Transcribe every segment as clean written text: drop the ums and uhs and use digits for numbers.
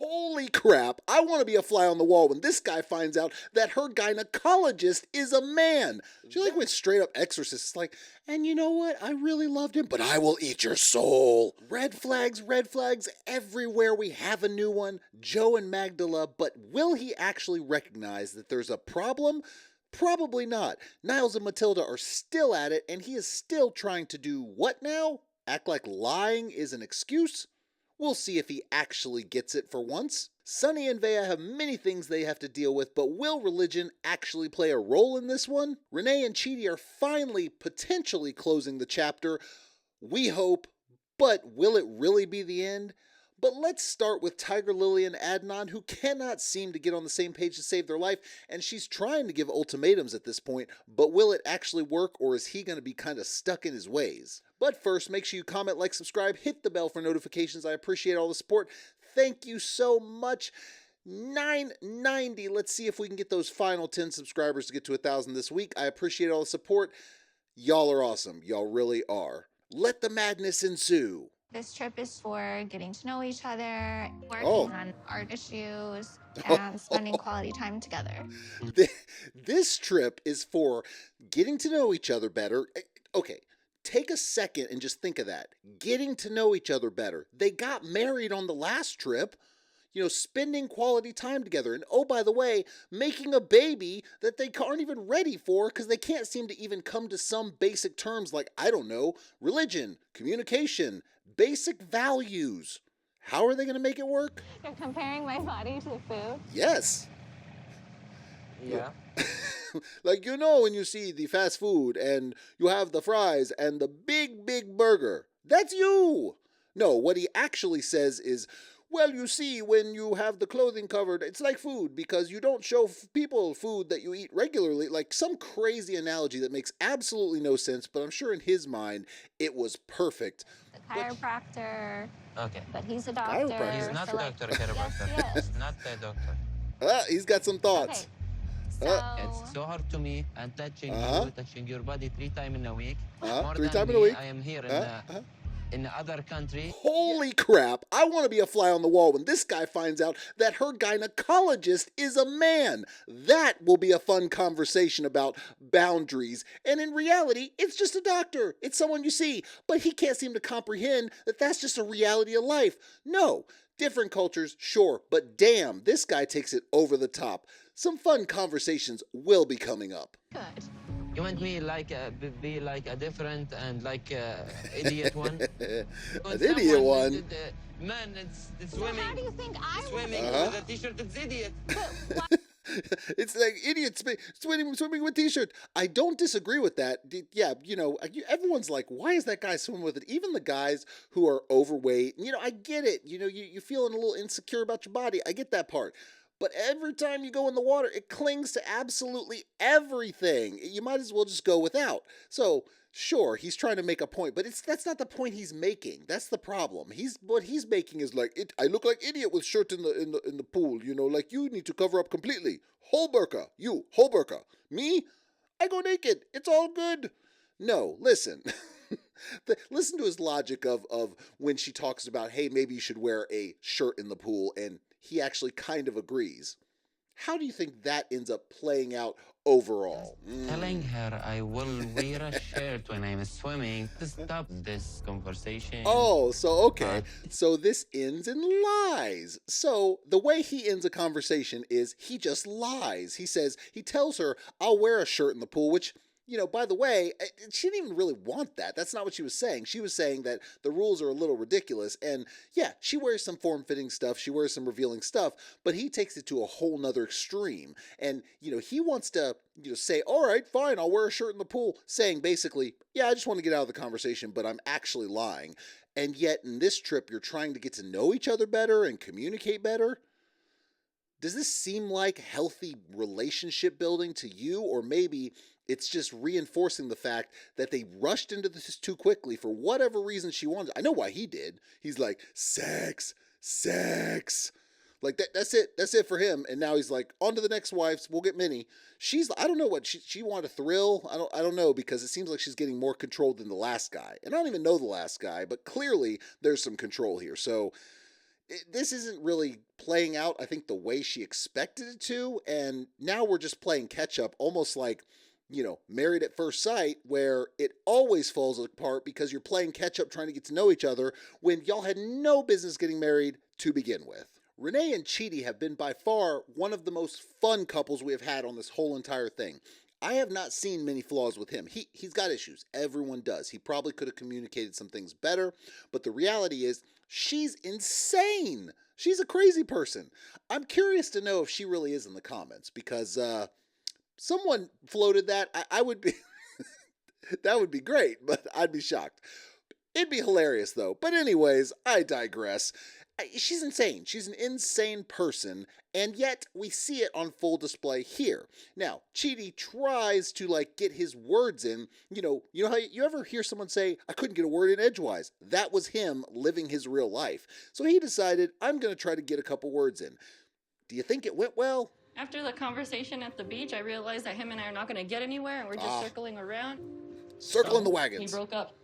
Holy crap, I want to be a fly on the wall when this guy finds out that her gynecologist is a man. She like went straight up exorcist. It's like, and you know what? I really loved him, but I will eat your soul. Red flags everywhere. We have a new one, Joe and Magdala, but will he actually recognize that there's a problem? Probably not. Niles and Matilda are still at it, and he is still trying to do what now? Act like lying is an excuse? We'll see if he actually gets it for once. Sunny and Veya have many things they have to deal with, but will religion actually play a role in this one? Rayne and Chidi are finally potentially closing the chapter. We hope, but will it really be the end? But let's start with Tigerlilly and Adanon, who cannot seem to get on the same page to save their life, and she's trying to give ultimatums at this point, but will it actually work, or is he going to be kind of stuck in his ways? But first, make sure you comment, like, subscribe, hit the bell for notifications. I appreciate all the support. Thank you so much. 990. Let's see if we can get those final 10 subscribers to get to 1,000 this week. I appreciate all the support. Y'all are awesome. Y'all really are. Let the madness ensue. This trip is for getting to know each other, working on art issues, and spending quality time together. This trip is for getting to know each other better. Okay, take a second and just think of that. Getting to know each other better. They got married on the last trip. You know, spending quality time together. And oh, by the way, making a baby that they aren't even ready for because they can't seem to even come to some basic terms like, I don't know, religion, communication, basic values. How are they going to make it work? You're comparing my body to food? Yes. Yeah. Like, you know, when you see the fast food and you have the fries and the big burger, that's you. No, what he actually says is, well, you see, when you have the clothing covered, it's like food because you don't show people food that you eat regularly. Like some crazy analogy that makes absolutely no sense, but I'm sure in his mind it was perfect. The chiropractor. Okay. But he's a doctor. He's not so doctor, chiropractor. Yes, yes. He's not a doctor. He's got some thoughts. Okay. So, It's so hard to me and touching you, touching your body 3 times in a week. More 3 than times in me, a week. I am here in the other country. Holy crap, I want to be a fly on the wall when this guy finds out that her gynecologist is a man. That will be a fun conversation about boundaries. And in reality, it's just a doctor. It's someone you see. But he can't seem to comprehend that that's just a reality of life. No, different cultures, sure. But damn, this guy takes it over the top. Some fun conversations will be coming up. good. You want me like be like a different and like idiot one? An idiot one? Man, it's So swimming. how do you think I would Swimming Uh-huh. with a t-shirt, it's idiot. It's like idiots swimming with t-shirt. I don't disagree with that. Yeah, you know, everyone's like, why is that guy swimming with it? Even the guys who are overweight, you know, I get it. You know, you're feeling a little insecure about your body. I get that part. But every time you go in the water, it clings to absolutely everything. You might as well just go without. So, sure, he's trying to make a point, but that's not the point he's making. That's the problem. What he's making is like, I look like idiot with shirt in the pool. You know, like you need to cover up completely. Whole burqa, whole burqa. Me, I go naked. It's all good. No, listen. Listen to his logic of when she talks about, hey, maybe you should wear a shirt in the pool, and he actually kind of agrees. How do you think that ends up playing out overall? Telling her I will wear a shirt when I'm swimming to stop this conversation. Oh, so okay. So this ends in lies. So the way he ends a conversation is he just lies. He tells her, I'll wear a shirt in the pool, which, you know, by the way, she didn't even really want that. That's not what she was saying. She was saying that the rules are a little ridiculous. And yeah, she wears some form-fitting stuff. She wears some revealing stuff. But he takes it to a whole nother extreme. And, you know, he wants to, you know, say, all right, fine, I'll wear a shirt in the pool. Saying basically, yeah, I just want to get out of the conversation, but I'm actually lying. And yet in this trip, you're trying to get to know each other better and communicate better. Does this seem like healthy relationship building to you? Or maybe it's just reinforcing the fact that they rushed into this too quickly for whatever reason she wanted. I know why he did. He's like, sex. Like that's it. That's it for him. And now he's like, on to the next wives. We'll get many. I don't know what she wanted a thrill. I don't know, because it seems like she's getting more controlled than the last guy. And I don't even know the last guy, but clearly there's some control here. So this isn't really playing out, I think, the way she expected it to. And now we're just playing catch up, almost like, Married at First Sight, where it always falls apart because you're playing catch up trying to get to know each other when y'all had no business getting married to begin with. Rayne and Chidi have been by far one of the most fun couples we have had on this whole entire thing. I have not seen many flaws with him. He's got issues. Everyone does. He probably could have communicated some things better, but the reality is she's insane. She's a crazy person. I'm curious to know if she really is in the comments because someone floated that. I would be that would be great, but I'd be shocked. It'd be hilarious though. But anyways, I digress. She's insane. She's an insane person, and yet we see it on full display here. Now, Chidi tries to get his words in. You know how you ever hear someone say, "I couldn't get a word in edgewise." That was him living his real life. So he decided, I'm going to try to get a couple words in. Do you think it went well? After the conversation at the beach, I realized that him and I are not going to get anywhere, and we're just circling around. Circling the wagons. He broke up.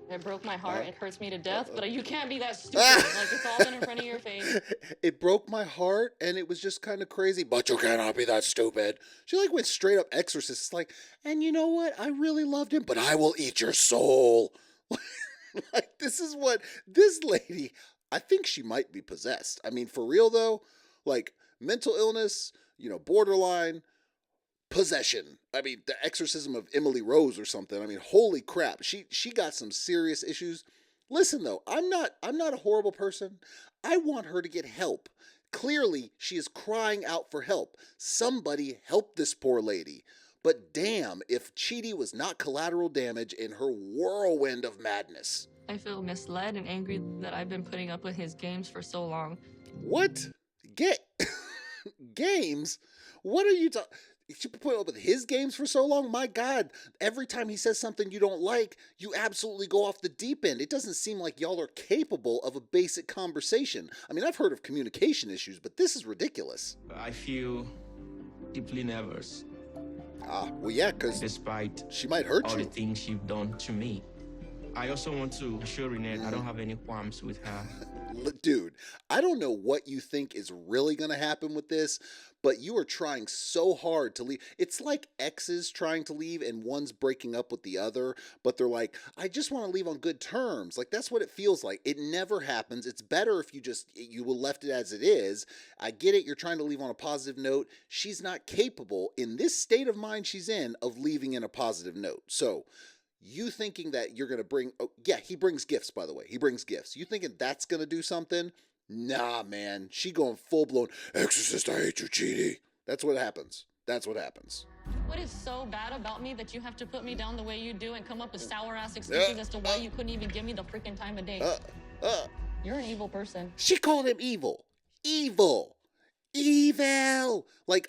It broke my heart. It hurts me to death, but you can't be that stupid. It's all been in front of your face. It broke my heart, and it was just kind of crazy, but you cannot be that stupid. She went straight up exorcist. It's and you know what? I really loved him, but I will eat your soul. This is what this lady, I think she might be possessed. I mean, for real though, mental illness, borderline, possession. I mean, the exorcism of Emily Rose or something. I mean, holy crap. She got some serious issues. Listen though, I'm not a horrible person. I want her to get help. Clearly, she is crying out for help. Somebody help this poor lady. But damn, if Chidi was not collateral damage in her whirlwind of madness. I feel misled and angry that I've been putting up with his games for so long. What? Games? What are you talking? You put up with his games for so long? My God, every time he says something you don't like, you absolutely go off the deep end. It doesn't seem like y'all are capable of a basic conversation. I mean, I've heard of communication issues, but this is ridiculous. I feel deeply nervous. Well, yeah, because despite she might hurt all you. the things you've done to me. I also want to assure Rayne I don't have any qualms with her. Dude, I don't know what you think is really going to happen with this, but you are trying so hard to leave. It's like exes trying to leave and one's breaking up with the other, but they're like, I just want to leave on good terms. That's what it feels like. It never happens. It's better if you will left it as it is. I get it. You're trying to leave on a positive note. She's not capable in this state of mind she's in of leaving in a positive note. So you thinking that you're going to bring, he brings gifts, by the way. He brings gifts. You thinking that's going to do something? Nah, man. She going full-blown, exorcist, I hate you, Chidi. That's what happens. That's what happens. What is so bad about me that you have to put me down the way you do and come up with sour-ass excuses as to why you couldn't even give me the freaking time of day? You're an evil person. She called him evil. Evil.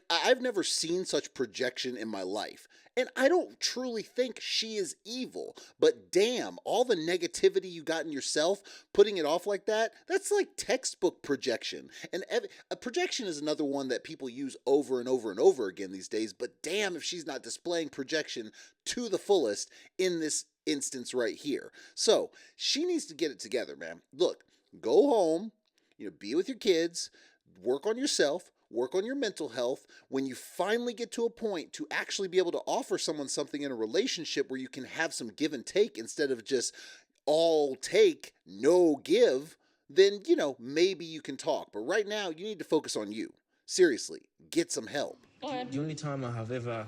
I've never seen such projection in my life. And I don't truly think she is evil. But damn, all the negativity you got in yourself, putting it off like that, that's like textbook projection. And a projection is another one that people use over and over and over again these days. But damn if she's not displaying projection to the fullest in this instance right here. So she needs to get it together, man. Look, go home, be with your kids, work on yourself, work on your mental health. When you finally get to a point to actually be able to offer someone something in a relationship where you can have some give and take instead of just all take, no give, then, maybe you can talk. But right now, you need to focus on you. Seriously, get some help. Go ahead. The only time I have ever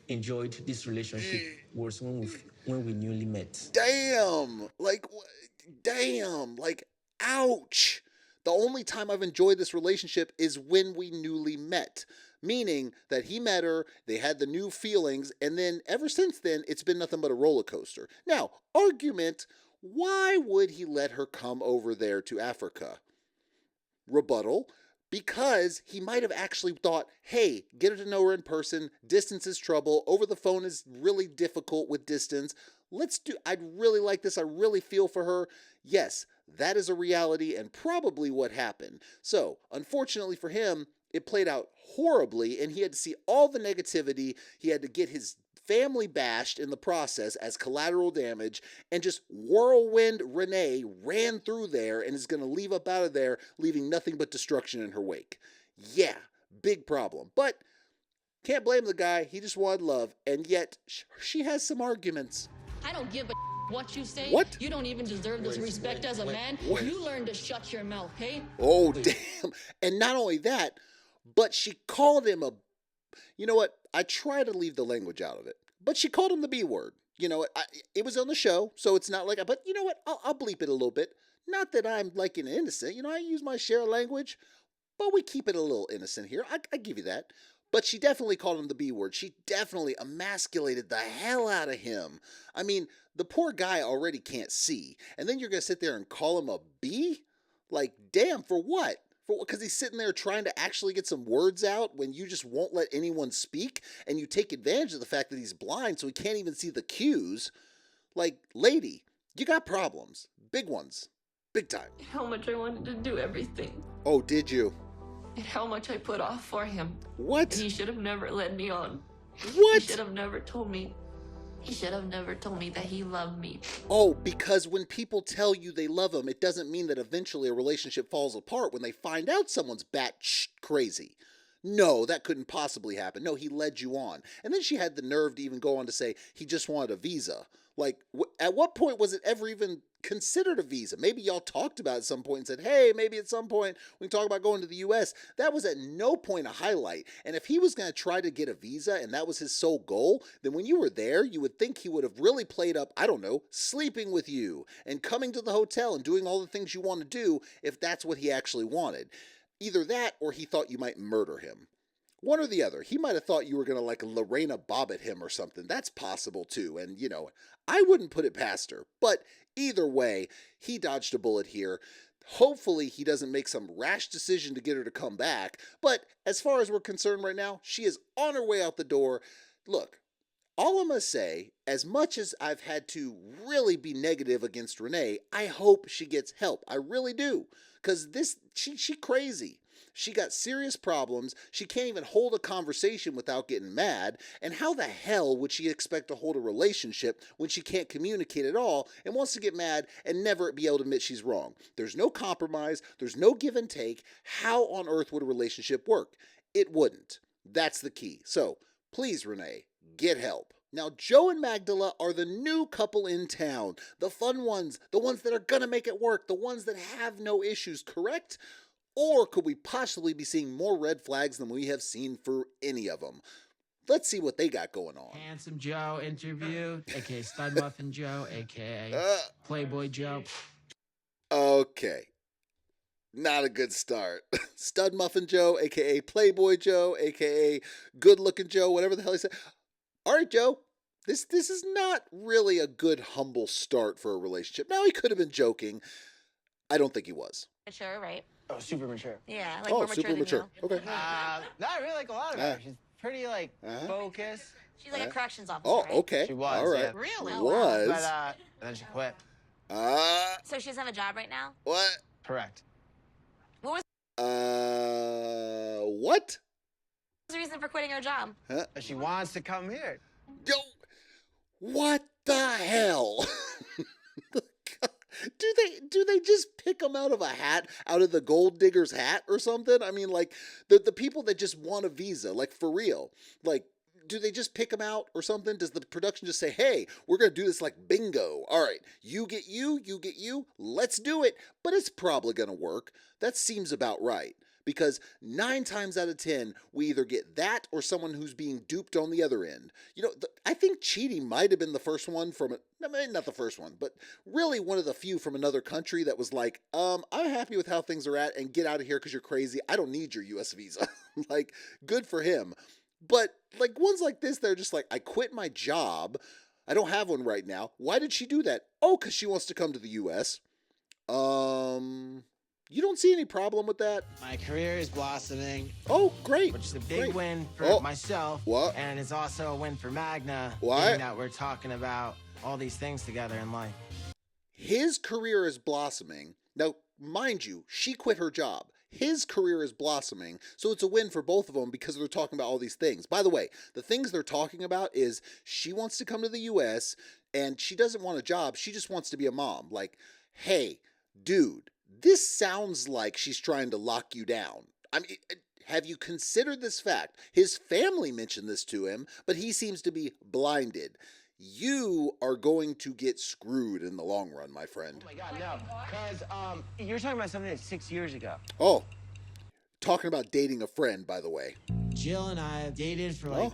enjoyed this relationship was when we newly met. Damn! Ouch! The only time I've enjoyed this relationship is when we newly met. Meaning that he met her, they had the new feelings, and then ever since then, it's been nothing but a roller coaster. Now, argument, why would he let her come over there to Africa? Rebuttal, because he might have actually thought, hey, get her to know her in person, distance is trouble, over the phone is really difficult with distance. I'd really like this, I really feel for her. Yes, that is a reality and probably what happened. So, unfortunately for him, it played out horribly and he had to see all the negativity. He had to get his family bashed in the process as collateral damage, and just whirlwind Renee ran through there and is going to leave up out of there, leaving nothing but destruction in her wake. Yeah, big problem. But can't blame the guy. He just wanted love, and yet she has some arguments. I don't give a what you say. What? You don't even deserve this respect as a man. What? You learn to shut your mouth, hey? Oh, damn. And not only that, but she called him a... You know what? I try to leave the language out of it, but she called him the B word. You know, it was on the show, so it's not like... But you know what? I'll bleep it a little bit. Not that I'm like an innocent. You know, I use my share of language, but we keep it a little innocent here. I give you that. But she definitely called him the B word. She definitely emasculated the hell out of him. I mean, the poor guy already can't see. And then you're going to sit there and call him a B? Like, damn, for what? Because he's sitting there trying to actually get some words out when you just won't let anyone speak, and you take advantage of the fact that he's blind so he can't even see the cues. Like, lady, you got problems. Big ones. Big time. How much I wanted to do everything. Oh, did you? And how much I put off for him. What? He should have never led me on. What? He should have never told me. He should have never told me that he loved me. Oh, because when people tell you they love them, it doesn't mean that eventually a relationship falls apart when they find out someone's crazy. No, that couldn't possibly happen. No, he led you on. And then she had the nerve to even go on to say he just wanted a visa. Like, at what point was it ever even considered a visa? Maybe y'all talked about it at some point and said, hey, maybe at some point we can talk about going to the U.S. That was at no point a highlight. And if he was going to try to get a visa and that was his sole goal, then when you were there, you would think he would have really played up, I don't know, sleeping with you and coming to the hotel and doing all the things you want to do if that's what he actually wanted. Either that or he thought you might murder him. One or the other. He might have thought you were going to like Lorena Bobbitt him or something. That's possible too. And, you know, I wouldn't put it past her. But either way, he dodged a bullet here. Hopefully he doesn't make some rash decision to get her to come back. But as far as we're concerned right now, she is on her way out the door. Look, all I'm going to say, as much as I've had to really be negative against Renee, I hope she gets help. I really do. Because she crazy. She got serious problems. She can't even hold a conversation without getting mad. And how the hell would she expect to hold a relationship when she can't communicate at all and wants to get mad and never be able to admit she's wrong? There's no compromise. There's no give and take. How on earth would a relationship work? It wouldn't. That's the key. So please, Renee, get help. Now, Joe and Magdala are the new couple in town. The fun ones. The ones that are going to make it work. The ones that have no issues, correct? Or could we possibly be seeing more red flags than we have seen for any of them? Let's see what they got going on. Handsome Joe interview, a.k.a. Stud Muffin Joe, a.k.a. Playboy Joe. Okay. Not a good start. Stud Muffin Joe, a.k.a. Playboy Joe, a.k.a. Good Looking Joe, whatever the hell he said. All right, Joe. This is not really a good, humble start for a relationship. Now, he could have been joking. I don't think he was. Mature, right? Oh, super mature. Yeah, like more mature super than mature. you. Okay. Not really like a lot of her. She's pretty like focused. She's like a corrections officer, Oh, right? okay. She was. All right. Yeah. Really? Was. But and then she quit. So she doesn't have a job right now? What? Correct. What What? was the reason for quitting her job? Huh? She wants to come here. Yo, what the hell? Do they just pick them out of a hat, out of the gold digger's hat or something? I mean, like, the people that just want a visa, like, for real. Like, do they just pick them out or something? Does the production just say, hey, we're going to do this like bingo. All right, you get you, let's do it. But it's probably going to work. That seems about right. Because 9 times out of 10, we either get that or someone who's being duped on the other end. You know, I think Chidi might have been the first one from, not the first one, but really one of the few from another country that was like, I'm happy with how things are at and get out of here because you're crazy. I don't need your U.S. visa. Like, good for him. But like ones like this, they're just like, I quit my job. I don't have one right now. Why did she do that? Oh, because she wants to come to the U.S. You don't see any problem with that? My career is blossoming. Oh, great. Which is a big win for myself. What? And it's also a win for Magna. Why? Being that we're talking about all these things together in life. His career is blossoming. Now, mind you, she quit her job. His career is blossoming, so it's a win for both of them because they're talking about all these things. By the way, the things they're talking about is she wants to come to the U.S., and she doesn't want a job. She just wants to be a mom. Like, hey, dude, this sounds like she's trying to lock you down. I mean, have you considered this fact? His family mentioned this to him, but he seems to be blinded. You are going to get screwed in the long run, my friend. Oh my God, no. Because you're talking about something that's 6 years ago. Oh, talking about dating a friend, by the way. Jill and I dated for like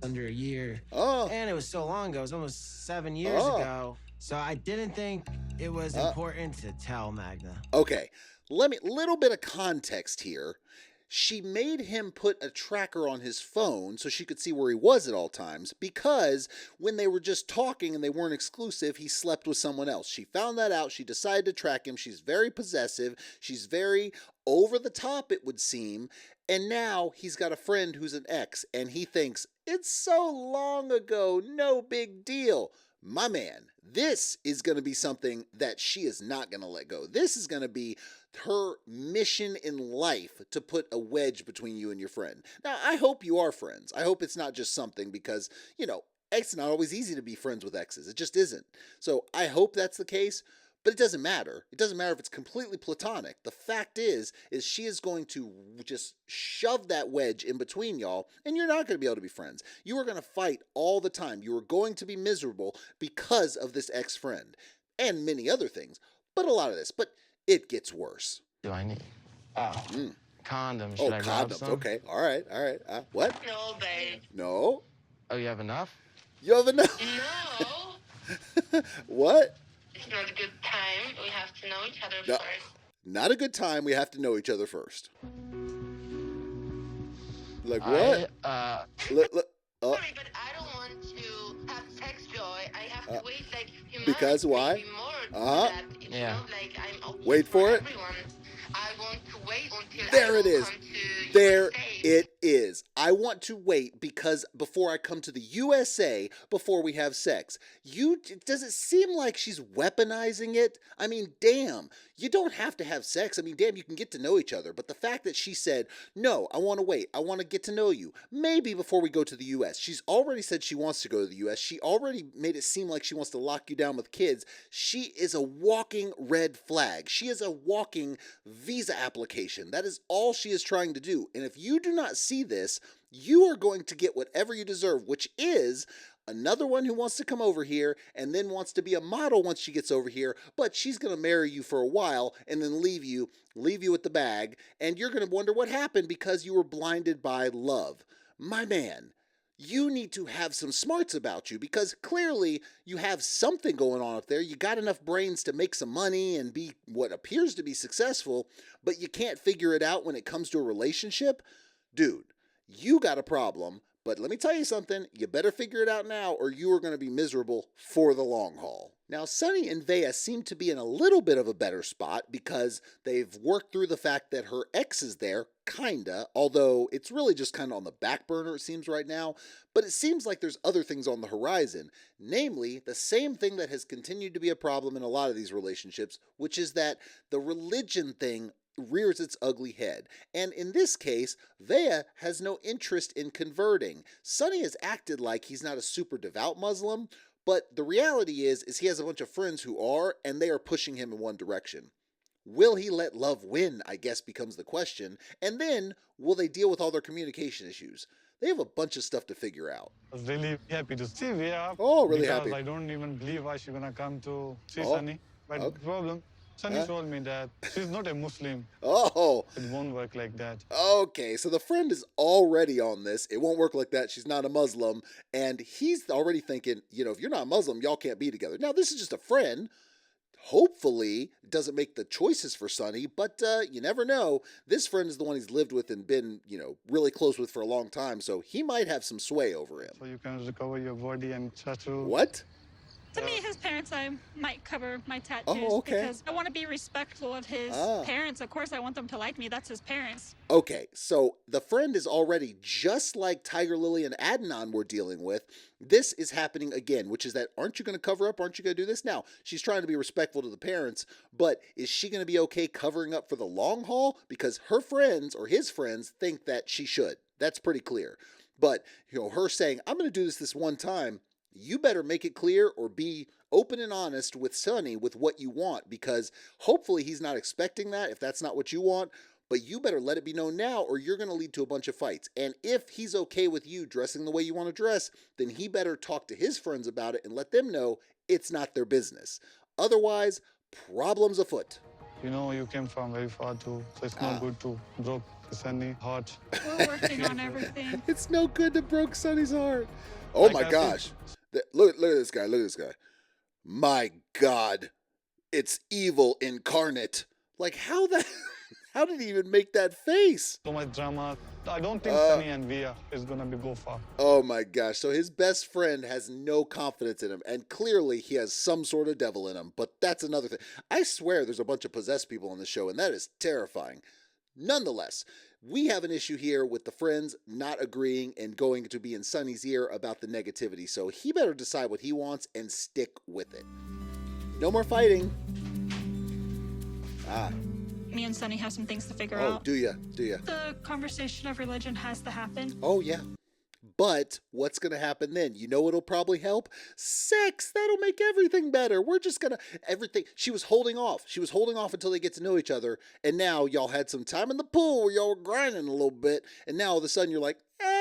under a year. Oh. And it was so long ago. It was almost 7 years ago. So I didn't think it was important to tell Magda. Okay, little bit of context here. She made him put a tracker on his phone so she could see where he was at all times because when they were just talking and they weren't exclusive, he slept with someone else. She found that out. She decided to track him. She's very possessive. She's very over the top, it would seem. And now he's got a friend who's an ex, and he thinks, it's so long ago, no big deal. My man, this is going to be something that she is not going to let go. This is going to be her mission in life to put a wedge between you and your friend. Now, I hope you are friends. I hope it's not just something because, it's not always easy to be friends with exes. It just isn't. So I hope that's the case. But it doesn't matter. It doesn't matter if it's completely platonic. The fact is she is going to just shove that wedge in between y'all, and you're not going to be able to be friends. You are going to fight all the time. You are going to be miserable because of this ex-friend and many other things, but a lot of this. But it gets worse. Do I need condoms? Oh, Should I grab condoms. some? Okay. All right. What? No, babe. No. Oh, you have enough? You have enough? No. What? It's not a good time. We have to know each other first. Not a good time. We have to know each other first. Like what? Sorry, but I don't want to have sex, Joy. I have to wait like a few because months, why? maybe more that. It's not like I'm open Wait for it. Everyone. I want to wait until There I it is. come to There USA. it is. I want to wait because before I come to the USA, before we have sex. Does it seem like she's weaponizing it? I mean, damn, you don't have to have sex. I mean, damn, you can get to know each other. But the fact that she said, no, I want to wait. I want to get to know you. Maybe before we go to the US. She's already said she wants to go to the US. She already made it seem like she wants to lock you down with kids. She is a walking red flag. She is a walking visa application. That is all she is trying to do. And if you do not see this, you are going to get whatever you deserve, which is another one who wants to come over here and then wants to be a model once she gets over here, but she's going to marry you for a while and then leave you with the bag, and you're going to wonder what happened because you were blinded by love. My man, you need to have some smarts about you because clearly you have something going on up there. You got enough brains to make some money and be what appears to be successful, but you can't figure it out when it comes to a relationship. Dude, you got a problem, but let me tell you something. You better figure it out now or you are going to be miserable for the long haul. Now, Sunny and Veya seem to be in a little bit of a better spot because they've worked through the fact that her ex is there, kinda, although it's really just kind of on the back burner, it seems right now. But it seems like there's other things on the horizon, namely the same thing that has continued to be a problem in a lot of these relationships, which is that the religion thing rears its ugly head. And in this case, Veya has no interest in converting. Sunny has acted like he's not a super devout Muslim, but the reality is he has a bunch of friends who are, and they are pushing him in one direction. Will he let love win, I guess, becomes the question. And then, will they deal with all their communication issues? They have a bunch of stuff to figure out. I was really happy to see Veya. Oh, really because happy. I don't even believe why she's gonna come to see Sunny. But the problem, Sunny told me that she's not a Muslim. Oh. It won't work like that. Okay, so the friend is already on this. It won't work like that. She's not a Muslim. And he's already thinking, if you're not Muslim, y'all can't be together. Now, this is just a friend. Hopefully, it doesn't make the choices for Sunny, but you never know. This friend is the one he's lived with and been, really close with for a long time, so he might have some sway over him. So you can recover your body and try to... What? To me, his parents, I might cover my tattoos okay. because I want to be respectful of his parents. Of course, I want them to like me. That's his parents. Okay, so the friend is already just like Tigerlilly and Adanon were dealing with. This is happening again, which is that, aren't you going to cover up? Aren't you going to do this? Now, she's trying to be respectful to the parents, but is she going to be okay covering up for the long haul? Because her friends or his friends think that she should. That's pretty clear. But, her saying, I'm going to do this one time, you better make it clear or be open and honest with Sonny with what you want, because hopefully he's not expecting that if that's not what you want, but you better let it be known now or you're going to lead to a bunch of fights. And if he's okay with you dressing the way you want to dress, then he better talk to his friends about it and let them know it's not their business. Otherwise, problems afoot. You came from very far too, so it's not good to broke Sonny's heart. We're working on everything. It's no good to broke Sonny's heart. Oh my gosh. Look at this guy. Look at this guy. My God. It's evil incarnate. Like, how did he even make that face? So much drama. I don't think Sonny and Veya is going to go far. Oh my gosh. So his best friend has no confidence in him. And clearly he has some sort of devil in him. But that's another thing. I swear there's a bunch of possessed people on the show, and that is terrifying. Nonetheless, we have an issue here with the friends not agreeing and going to be in Sonny's ear about the negativity. So he better decide what he wants and stick with it. No more fighting. Me and Sonny have some things to figure Oh, out. do ya? The conversation of religion has to happen. Oh, yeah. But what's going to happen then? You know what'll probably help? Sex. That'll make everything better. We're just going to... Everything... She was holding off. She was holding off until they get to know each other. And now y'all had some time in the pool where y'all were grinding a little bit. And now all of a sudden you're like,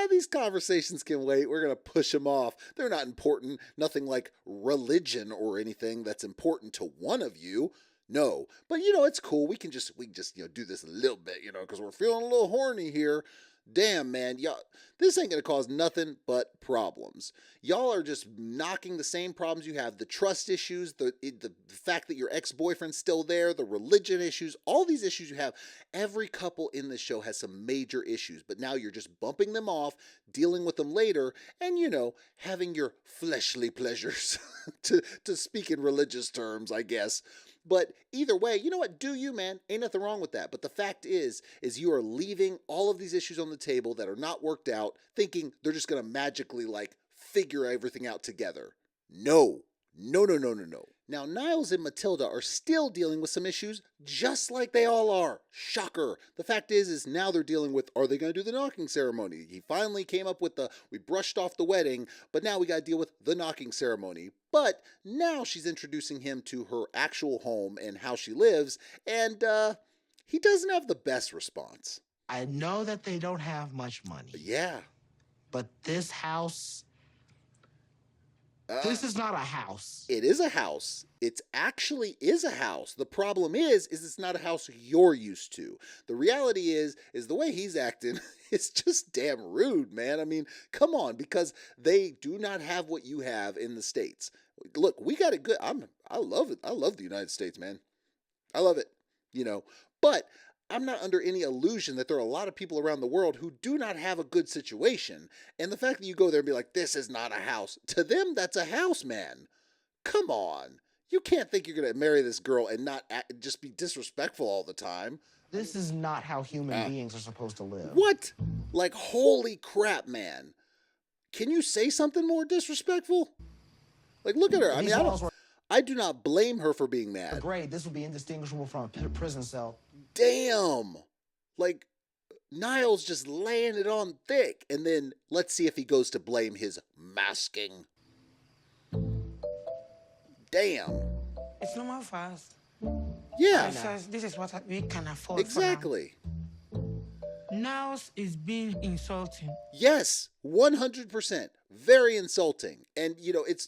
these conversations can wait. We're going to push them off. They're not important. Nothing like religion or anything that's important to one of you. No. But, it's cool. We can just do this a little bit, because we're feeling a little horny here. Damn, man, y'all, this ain't going to cause nothing but problems. Y'all are just knocking the same problems you have. The trust issues, the fact that your ex-boyfriend's still there, the religion issues, all these issues you have. Every couple in this show has some major issues, but now you're just bumping them off, dealing with them later, and, having your fleshly pleasures, to speak in religious terms, I guess. But either way, you know what? Do you, man? Ain't nothing wrong with that. But the fact is you are leaving all of these issues on the table that are not worked out, thinking they're just going to magically, figure everything out together. No. Now, Niles and Matilda are still dealing with some issues, just like they all are. Shocker. The fact is now they're dealing with, are they going to do the knocking ceremony? He finally came up with we brushed off the wedding, but now we got to deal with the knocking ceremony. But now she's introducing him to her actual home and how she lives, and he doesn't have the best response. I know that they don't have much money. Yeah. But this house... this is not a house. It is a house. It actually is a house. The problem is it's not a house you're used to. The reality is the way he's acting is just damn rude, man. I mean, come on, because they do not have what you have in the States. Look, we got it good. I love it. I love the United States, man. I love it, But I'm not under any illusion that there are a lot of people around the world who do not have a good situation. And the fact that you go there and be like, this is not a house. To them, that's a house, man. Come on. You can't think you're going to marry this girl and not just be disrespectful all the time. This is not how human beings are supposed to live. What? Like, holy crap, man. Can you say something more disrespectful? Like, look at her. I mean, I do not blame her for being mad. Great. This would be indistinguishable from a prison cell. Damn. Like, Niles just laying it on thick. And then let's see if he goes to blame his masking. Damn. It's normal for us. Yeah. Because this is what we can afford. Exactly. Niles is being insulting. Yes, 100%. Very insulting. And,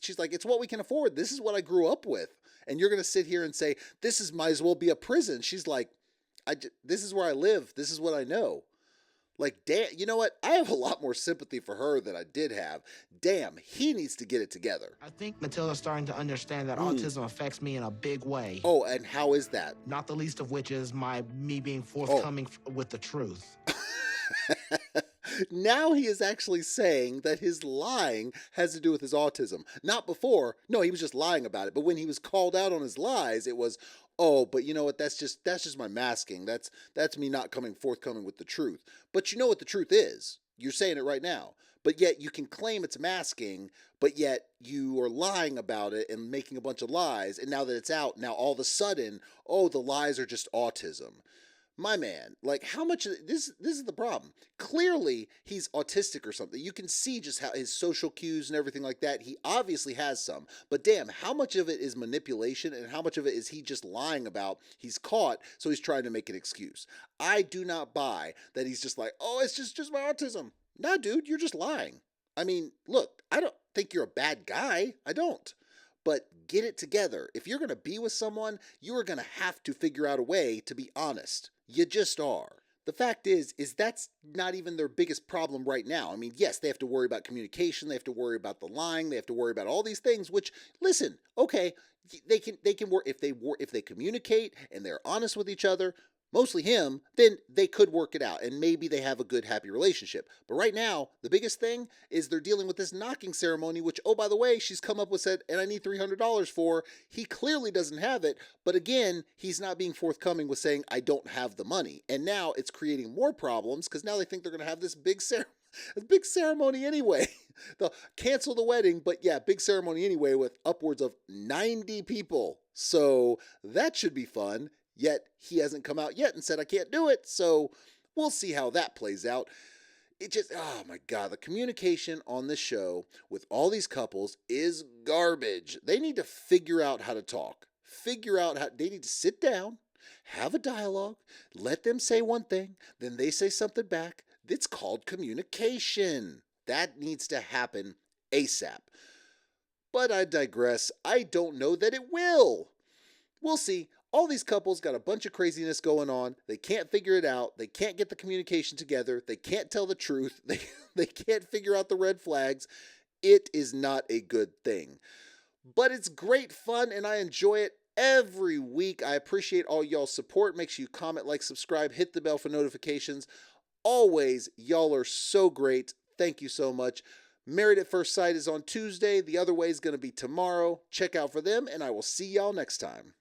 she's like, it's what we can afford. This is what I grew up with. And you're going to sit here and say, might as well be a prison. She's like, this is where I live. This is what I know. Like, damn, you know what? I have a lot more sympathy for her than I did have. Damn, he needs to get it together. I think Matilda's starting to understand that autism affects me in a big way. Oh, and how is that? Not the least of which is me being forthcoming with the truth. Now he is actually saying that his lying has to do with his autism. Not before. No, he was just lying about it. But when he was called out on his lies, it was, oh, but you know what? That's just my masking. That's me not forthcoming with the truth. But you know what the truth is. You're saying it right now. But yet you can claim it's masking, but yet you are lying about it and making a bunch of lies. And now that it's out, now all of a sudden, oh, the lies are just autism. My man, like how much of this is the problem. Clearly, he's autistic or something. You can see just how his social cues and everything like that. He obviously has some. But damn, how much of it is manipulation and how much of it is he just lying about? He's caught, so he's trying to make an excuse. I do not buy that he's just like, oh, it's just my autism. Nah, dude, you're just lying. I mean, look, I don't think you're a bad guy. I don't. But get it together. If you're going to be with someone, you are going to have to figure out a way to be honest. You just are. The fact is that's not even their biggest problem right now. I mean, yes, they have to worry about communication. They have to worry about the lying. They have to worry about all these things, which, listen, okay, they can work if they communicate and they're honest with each other, mostly him, then they could work it out and maybe they have a good, happy relationship. But right now, the biggest thing is they're dealing with this knocking ceremony, which, oh, by the way, she's come up with said, and I need $300 for. He clearly doesn't have it. But again, he's not being forthcoming with saying, I don't have the money. And now it's creating more problems because now they think they're going to have this big ceremony anyway. They'll cancel the wedding, but yeah, big ceremony anyway with upwards of 90 people. So that should be fun. Yet he hasn't come out yet and said, I can't do it. So we'll see how that plays out. It just, oh my God, the communication on this show with all these couples is garbage. They need to figure out how to talk. They need to sit down, have a dialogue, let them say one thing, then they say something back. It's called communication. That needs to happen ASAP. But I digress. I don't know that it will. We'll see. All these couples got a bunch of craziness going on. They can't figure it out. They can't get the communication together. They can't tell the truth. They can't figure out the red flags. It is not a good thing. But it's great fun and I enjoy it every week. I appreciate all y'all's support. Make sure you comment, like, subscribe, hit the bell for notifications. Always, y'all are so great. Thank you so much. Married at First Sight is on Tuesday. The Other Way is going to be tomorrow. Check out for them and I will see y'all next time.